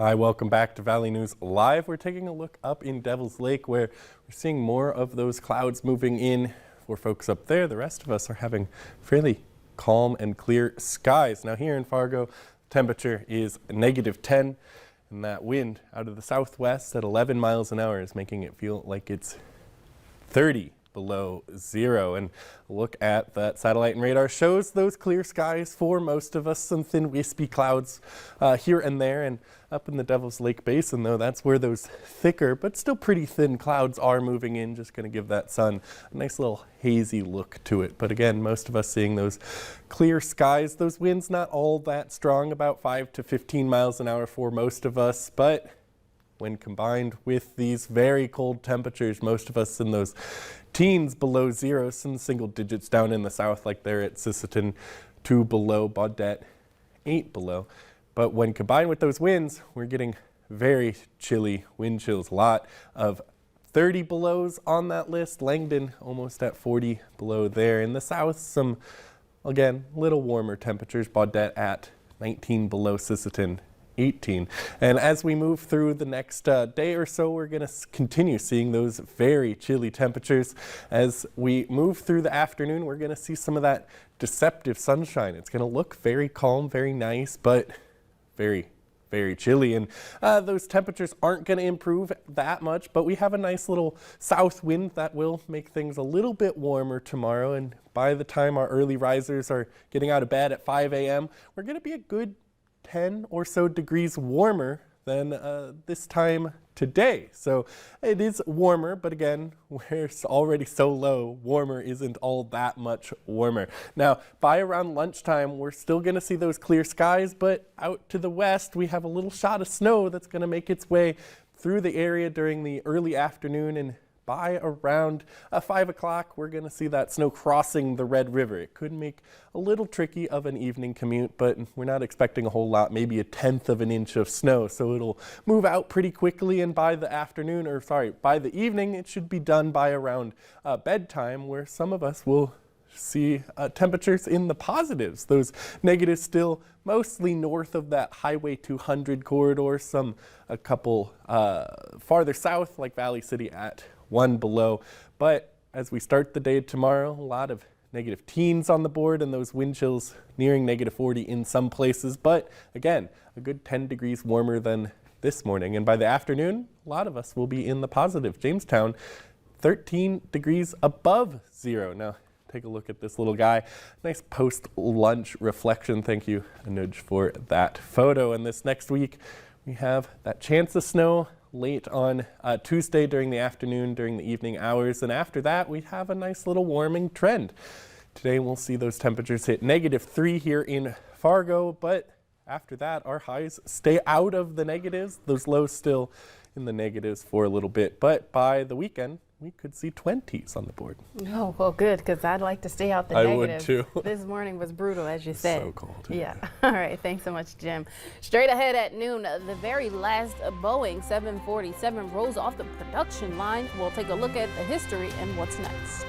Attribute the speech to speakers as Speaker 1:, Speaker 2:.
Speaker 1: Hi, welcome back to Valley News Live. We're taking a look up in Devil's Lake where we're seeing more of those clouds moving in. For folks up there, the rest of us are having fairly calm and clear skies. Now here in Fargo, temperature is -10, and that wind out of the southwest at 11 miles an hour is making it feel like it's 30 below zero. And a look at that satellite and radar shows those clear skies for most of us, some thin wispy clouds here and there. And up in the Devil's Lake Basin, though, that's where those thicker but still pretty thin clouds are moving in, just going to give that sun a nice little hazy look to it. But again, most of us seeing those clear skies, those winds not all that strong, about 5 to 15 miles an hour for most of us, but when combined with these very cold temperatures, most of us in those teens below zero, some single digits down in the south, like there at Sisseton, 2 below, Baudette, 8 below. But when combined with those winds, we're getting very chilly wind chills. A lot of 30 belows on that list. Langdon almost at 40 below there. In the south, some, again, little warmer temperatures. Baudette at 19 below, Sisseton 18. And as we move through the next day or so, we're going to continue seeing those very chilly temperatures. As we move through the afternoon, we're going to see some of that deceptive sunshine. It's going to look very calm, very nice, but very, very chilly. And those temperatures aren't going to improve that much, but we have a nice little south wind that will make things a little bit warmer tomorrow. And by the time our early risers are getting out of bed at 5 a.m., we're going to be a good 10 or so degrees warmer than this time today. So it is warmer, but again, we're already so low, warmer isn't all that much warmer. Now, by around lunchtime, we're still going to see those clear skies, but out to the west, we have a little shot of snow that's going to make its way through the area during the early afternoon, and by around 5 o'clock, we're going to see that snow crossing the Red River. It could make a little tricky of an evening commute, but we're not expecting a whole lot, maybe 1/10 of an inch of snow. So it'll move out pretty quickly, and by the afternoon, or sorry, by the evening, it should be done by around bedtime, where some of us will see temperatures in the positives. Those negatives still mostly north of that Highway 200 corridor, some a couple farther south, like Valley City at 1 below. But as we start the day tomorrow, a lot of -teens on the board and those wind chills nearing -40 in some places. But again, a good 10 degrees warmer than this morning. And by the afternoon, a lot of us will be in the positive. Jamestown, 13 degrees above zero. Now, take a look at this little guy. Nice post-lunch reflection. Thank you, Anuj, for that photo. And this next week, we have that chance of snow late on Tuesday during the afternoon, during the evening hours. And after that, we have a nice little warming trend. Today, we'll see those temperatures hit -3 here in Fargo. But after that, our highs stay out of the negatives. Those lows still in the negatives for a little bit. But by the weekend, we could see 20s on the board.
Speaker 2: Oh, well, good, because I'd like to stay out the
Speaker 1: I
Speaker 2: negatives.
Speaker 1: would too.
Speaker 2: This morning was brutal, as you said.
Speaker 1: So cold.
Speaker 2: Yeah. All right. Thanks so much, Jim. Straight ahead at noon, the very last Boeing 747 rolls off the production line. We'll take a look at the history and what's next.